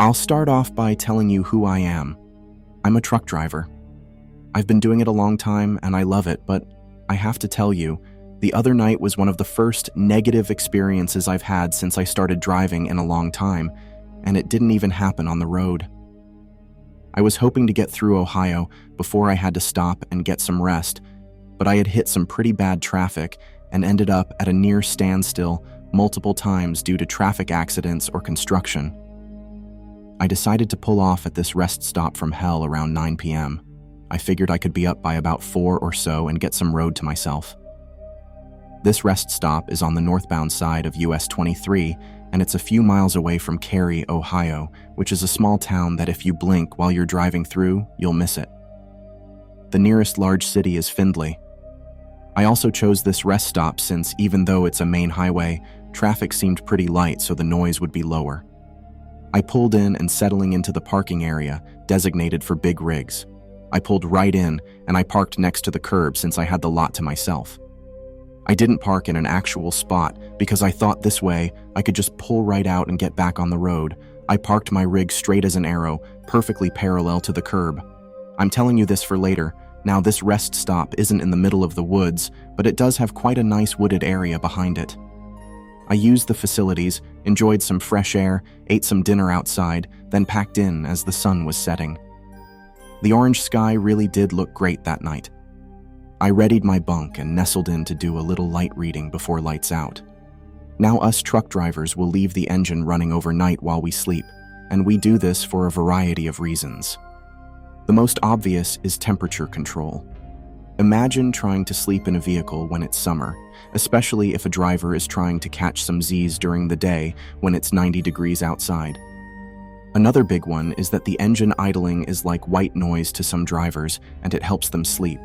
I'll start off by telling you who I am. I'm a truck driver. I've been doing it a long time and I love it, but I have to tell you, the other night was one of the first negative experiences I've had since I started driving in a long time, and it didn't even happen on the road. I was hoping to get through Ohio before I had to stop and get some rest, but I had hit some pretty bad traffic and ended up at a near standstill multiple times due to traffic accidents or construction. I decided to pull off at this rest stop from hell around 9 p.m. I figured I could be up by about 4 or so and get some road to myself. This rest stop is on the northbound side of Us-23, and it's a few miles away from Cary, Ohio, which is a small town that if you blink while you're driving through, you'll miss it. The nearest large city is Findlay. I also chose this rest stop since, even though it's a main highway, traffic seemed pretty light so the noise would be lower. I pulled in and settling into the parking area, designated for big rigs. I pulled right in and I parked next to the curb since I had the lot to myself. I didn't park in an actual spot because I thought this way I could just pull right out and get back on the road. I parked my rig straight as an arrow, perfectly parallel to the curb. I'm telling you this for later. Now this rest stop isn't in the middle of the woods, but it does have quite a nice wooded area behind it. I used the facilities, enjoyed some fresh air, ate some dinner outside, then packed in as the sun was setting. The orange sky really did look great that night. I readied my bunk and nestled in to do a little light reading before lights out. Now us truck drivers will leave the engine running overnight while we sleep, and we do this for a variety of reasons. The most obvious is temperature control. Imagine trying to sleep in a vehicle when it's summer, especially if a driver is trying to catch some Z's during the day when it's 90 degrees outside. Another big one is that the engine idling is like white noise to some drivers, and it helps them sleep.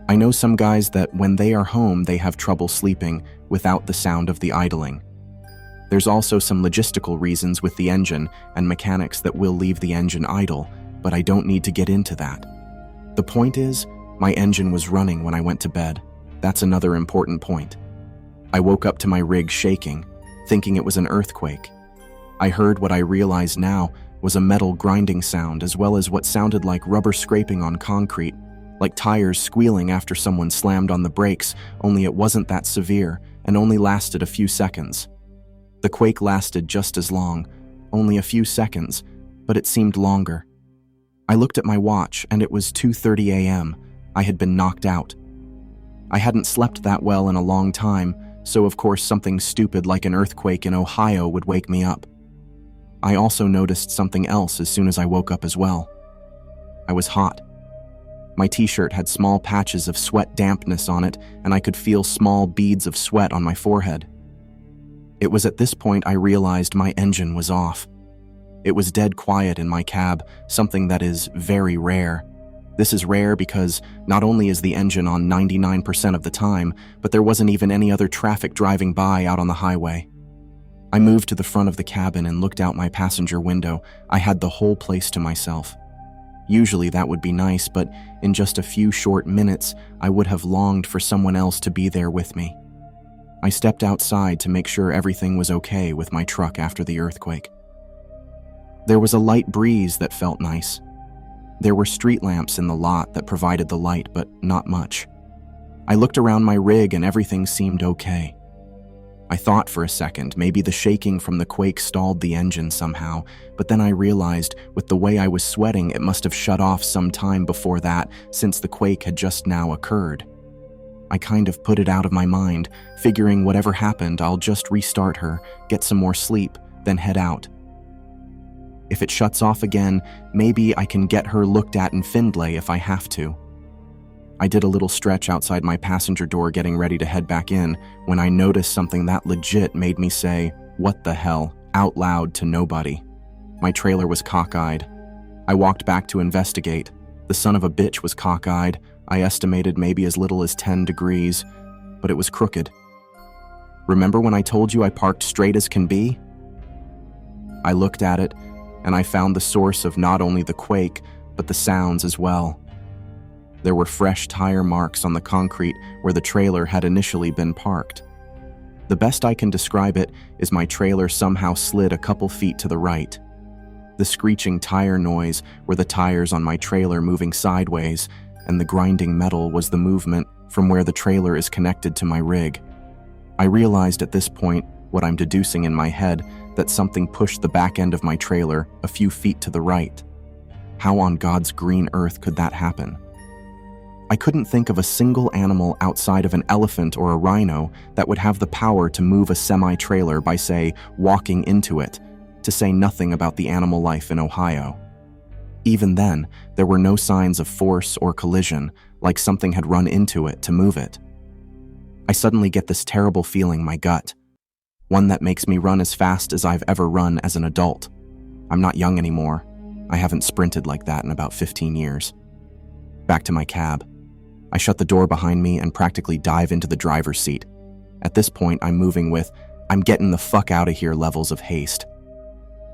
I know some guys that when they are home, they have trouble sleeping without the sound of the idling. There's also some logistical reasons with the engine and mechanics that will leave the engine idle, but I don't need to get into that. The point is, my engine was running when I went to bed. That's another important point. I woke up to my rig shaking, thinking it was an earthquake. I heard what I realize now was a metal grinding sound as well as what sounded like rubber scraping on concrete, like tires squealing after someone slammed on the brakes, only it wasn't that severe and only lasted a few seconds. The quake lasted just as long, only a few seconds, but it seemed longer. I looked at my watch and it was 2:30 a.m. I had been knocked out. I hadn't slept that well in a long time, so of course something stupid like an earthquake in Ohio would wake me up. I also noticed something else as soon as I woke up as well. I was hot. My t-shirt had small patches of sweat dampness on it, and I could feel small beads of sweat on my forehead. It was at this point I realized my engine was off. It was dead quiet in my cab, something that is very rare. This is rare because not only is the engine on 99% of the time, but there wasn't even any other traffic driving by out on the highway. I moved to the front of the cabin and looked out my passenger window. I had the whole place to myself. Usually that would be nice, but in just a few short minutes, I would have longed for someone else to be there with me. I stepped outside to make sure everything was okay with my truck after the earthquake. There was a light breeze that felt nice. There were street lamps in the lot that provided the light, but not much. I looked around my rig and everything seemed okay. I thought for a second maybe the shaking from the quake stalled the engine somehow, but then I realized with the way I was sweating it must have shut off some time before that since the quake had just now occurred. I kind of put it out of my mind, figuring whatever happened I'll just restart her, get some more sleep, then head out. If it shuts off again, maybe I can get her looked at in Findlay if I have to. I did a little stretch outside my passenger door getting ready to head back in when I noticed something that legit made me say, "What the hell?" out loud to nobody. My trailer was cockeyed. I walked back to investigate. The son of a bitch was cockeyed. I estimated maybe as little as 10 degrees, but it was crooked. Remember when I told you I parked straight as can be? I looked at it, and I found the source of not only the quake, but the sounds as well. There were fresh tire marks on the concrete where the trailer had initially been parked. The best I can describe it is my trailer somehow slid a couple feet to the right. The screeching tire noise were the tires on my trailer moving sideways, and the grinding metal was the movement from where the trailer is connected to my rig. I realized at this point what I'm deducing in my head, that something pushed the back end of my trailer a few feet to the right. How on God's green earth could that happen? I couldn't think of a single animal outside of an elephant or a rhino that would have the power to move a semi-trailer by, say, walking into it, to say nothing about the animal life in Ohio. Even then, there were no signs of force or collision, like something had run into it to move it. I suddenly get this terrible feeling in my gut, one that makes me run as fast as I've ever run as an adult. I'm not young anymore. I haven't sprinted like that in about 15 years. Back to my cab. I shut the door behind me and practically dive into the driver's seat. At this point, I'm moving with, I'm getting the fuck out of here levels of haste.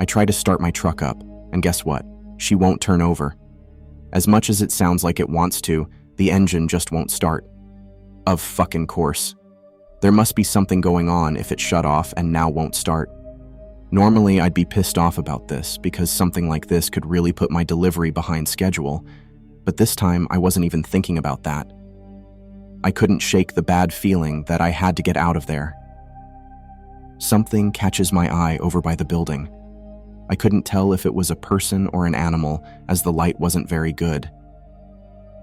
I try to start my truck up, and guess what? She won't turn over. As much as it sounds like it wants to, the engine just won't start. Of fucking course. There must be something going on if it shut off and now won't start. Normally, I'd be pissed off about this because something like this could really put my delivery behind schedule, but this time I wasn't even thinking about that. I couldn't shake the bad feeling that I had to get out of there. Something catches my eye over by the building. I couldn't tell if it was a person or an animal, as the light wasn't very good.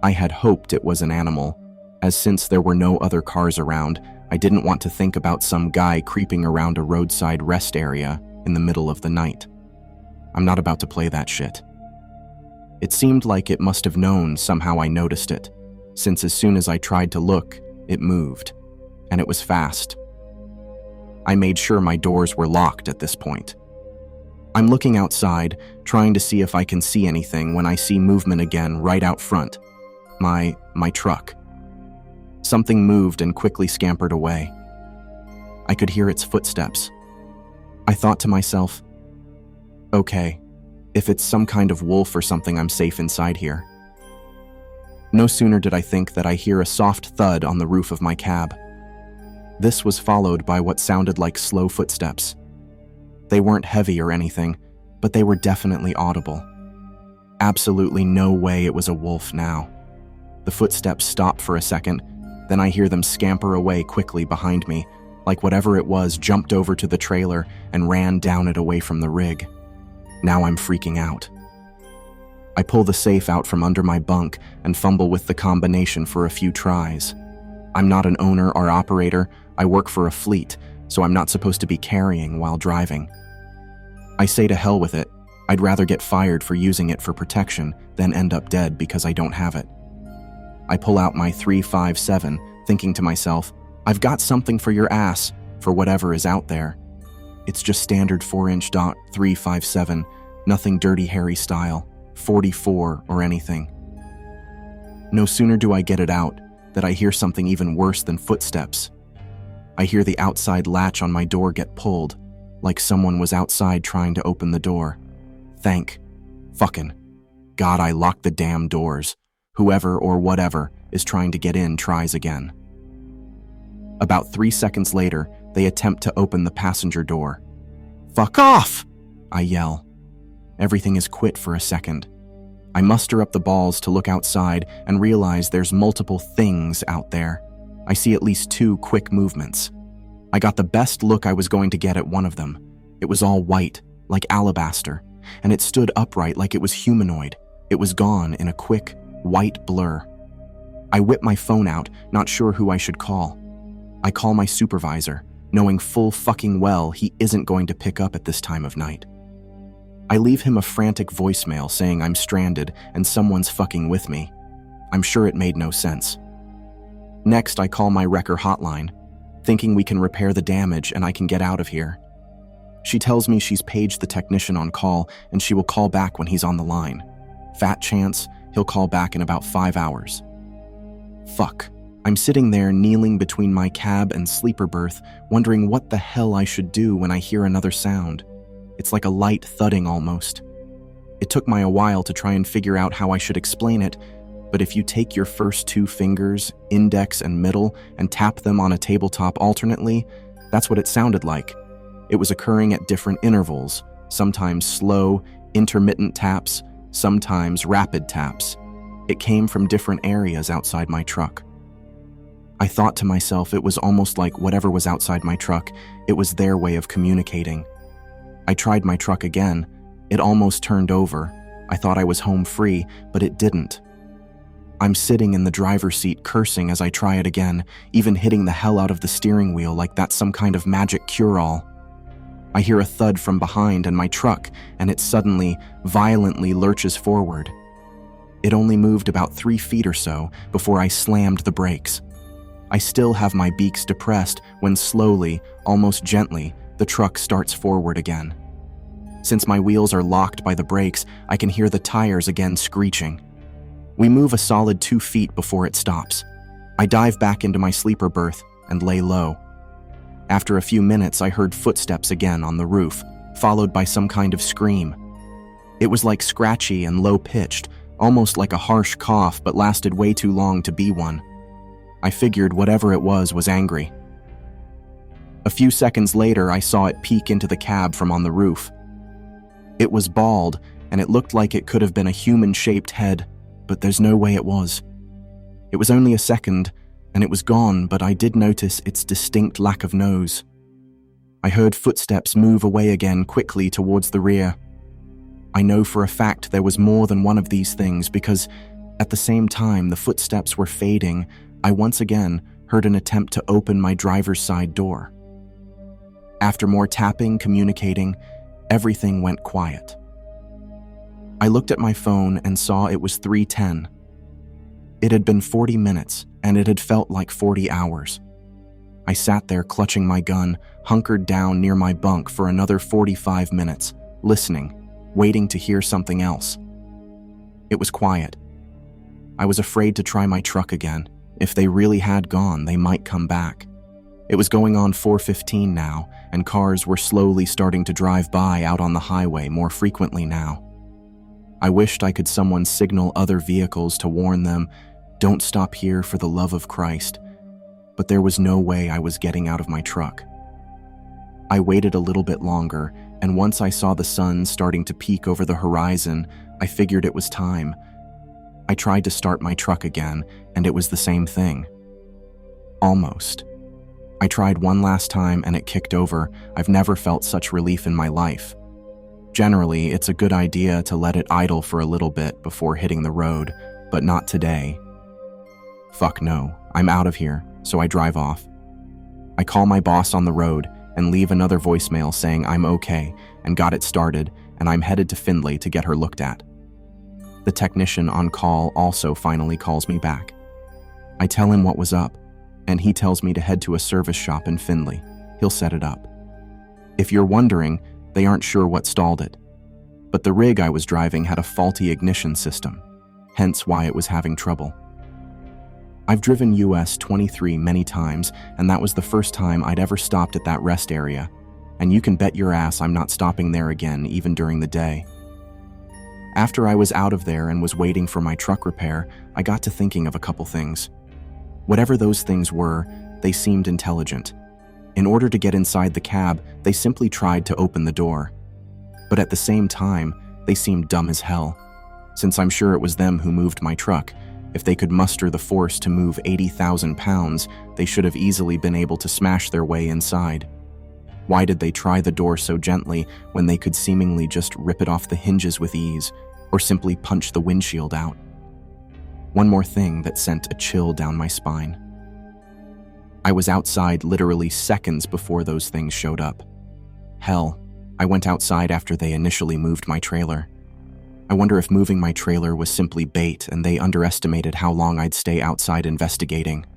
I had hoped it was an animal, as since there were no other cars around, I didn't want to think about some guy creeping around a roadside rest area in the middle of the night. I'm not about to play that shit. It seemed like it must have known somehow I noticed it, since as soon as I tried to look, it moved, and it was fast. I made sure my doors were locked at this point. I'm looking outside, trying to see if I can see anything when I see movement again right out front. My truck. Something moved and quickly scampered away. I could hear its footsteps. I thought to myself, okay, if it's some kind of wolf or something, I'm safe inside here. No sooner did I think that I hear a soft thud on the roof of my cab. This was followed by what sounded like slow footsteps. They weren't heavy or anything, but they were definitely audible. Absolutely no way it was a wolf now. The footsteps stop for a second, then I hear them scamper away quickly behind me, like whatever it was jumped over to the trailer and ran down it away from the rig. Now I'm freaking out. I pull the safe out from under my bunk and fumble with the combination for a few tries. I'm not an owner or operator, I work for a fleet, so I'm not supposed to be carrying while driving. I say to hell with it. I'd rather get fired for using it for protection than end up dead because I don't have it. I pull out my .357, thinking to myself, I've got something for your ass, for whatever is out there. It's just standard 4-inch .357, nothing Dirty Harry style, 44 or anything. No sooner do I get it out, that I hear something even worse than footsteps. I hear the outside latch on my door get pulled, like someone was outside trying to open the door. Thank fucking God I locked the damn doors. Whoever or whatever is trying to get in tries again. About 3 seconds later, they attempt to open the passenger door. Fuck off! I yell. Everything is quit for a second. I muster up the balls to look outside and realize there's multiple things out there. I see at least 2 quick movements. I got the best look I was going to get at one of them. It was all white, like alabaster, and it stood upright like it was humanoid. It was gone in a quick, white blur. I whip my phone out, not sure who I should call. I call my supervisor, knowing full fucking well he isn't going to pick up at this time of night. I leave him a frantic voicemail saying I'm stranded and someone's fucking with me. I'm sure it made no sense. Next, I call my wrecker hotline, thinking we can repair the damage and I can get out of here. She tells me she's paged the technician on call and she will call back when he's on the line. Fat chance he'll call back in about 5 hours. Fuck. I'm sitting there kneeling between my cab and sleeper berth, wondering what the hell I should do when I hear another sound. It's like a light thudding almost. It took me a while to try and figure out how I should explain it, but if you take your first 2 fingers, index and middle, and tap them on a tabletop alternately, that's what it sounded like. It was occurring at different intervals, sometimes slow, Intermittent taps, sometimes rapid taps. It came from different areas outside my truck. I thought to myself it was almost like whatever was outside my truck, it was their way of communicating. I tried my truck again. It almost turned over. I thought I was home free, but it didn't. I'm sitting in the driver's seat cursing as I try it again, even hitting the hell out of the steering wheel like that's some kind of magic cure-all. I hear a thud from behind and my truck, and it suddenly, violently lurches forward. It only moved about 3 feet or so before I slammed the brakes. I still have my beaks depressed when slowly, almost gently, the truck starts forward again. Since my wheels are locked by the brakes, I can hear the tires again screeching. We move a solid 2 feet before it stops. I dive back into my sleeper berth and lay low. After a few minutes, I heard footsteps again on the roof, followed by some kind of scream. It was like scratchy and low-pitched, almost like a harsh cough, but lasted way too long to be one. I figured whatever it was angry. A few seconds later, I saw it peek into the cab from on the roof. It was bald, and it looked like it could have been a human-shaped head, but there's no way it was. It was only a second, and it was gone, but I did notice its distinct lack of nose. I heard footsteps move away again quickly towards the rear. I know for a fact there was more than one of these things because, at the same time the footsteps were fading, I once again heard an attempt to open my driver's side door. After more tapping, communicating, everything went quiet. I looked at my phone and saw it was 3:10. It had been 40 minutes, and it had felt like 40 hours. I sat there clutching my gun, hunkered down near my bunk for another 45 minutes, listening, waiting to hear something else. It was quiet. I was afraid to try my truck again. If they really had gone, they might come back. It was going on 4:15 now, and cars were slowly starting to drive by out on the highway more frequently now. I wished I could someone signal other vehicles to warn them, "Don't stop here for the love of Christ," but there was no way I was getting out of my truck. I waited a little bit longer, and once I saw the sun starting to peek over the horizon, I figured it was time. I tried to start my truck again, and it was the same thing. Almost. I tried one last time and it kicked over. I've never felt such relief in my life. Generally, it's a good idea to let it idle for a little bit before hitting the road, but not today. Fuck no, I'm out of here, so I drive off. I call my boss on the road and leave another voicemail saying I'm okay and got it started, and I'm headed to Findlay to get her looked at. The technician on call also finally calls me back. I tell him what was up, and he tells me to head to a service shop in Findlay. He'll set it up. If you're wondering, they aren't sure what stalled it, but the rig I was driving had a faulty ignition system, hence why it was having trouble. I've driven Us-23 many times, and that was the first time I'd ever stopped at that rest area, and you can bet your ass I'm not stopping there again even during the day. After I was out of there and was waiting for my truck repair, I got to thinking of a couple things. Whatever those things were, they seemed intelligent. In order to get inside the cab, they simply tried to open the door. But at the same time, they seemed dumb as hell. Since I'm sure it was them who moved my truck, if they could muster the force to move 80,000 pounds, they should have easily been able to smash their way inside. Why did they try the door so gently when they could seemingly just rip it off the hinges with ease, or simply punch the windshield out? One more thing that sent a chill down my spine. I was outside literally seconds before those things showed up. Hell, I went outside after they initially moved my trailer. I wonder if moving my trailer was simply bait and they underestimated how long I'd stay outside investigating.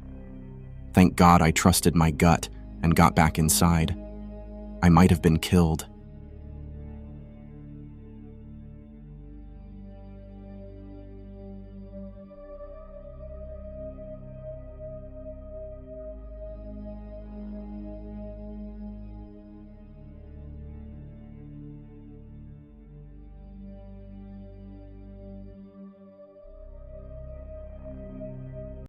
Thank God I trusted my gut and got back inside. I might have been killed.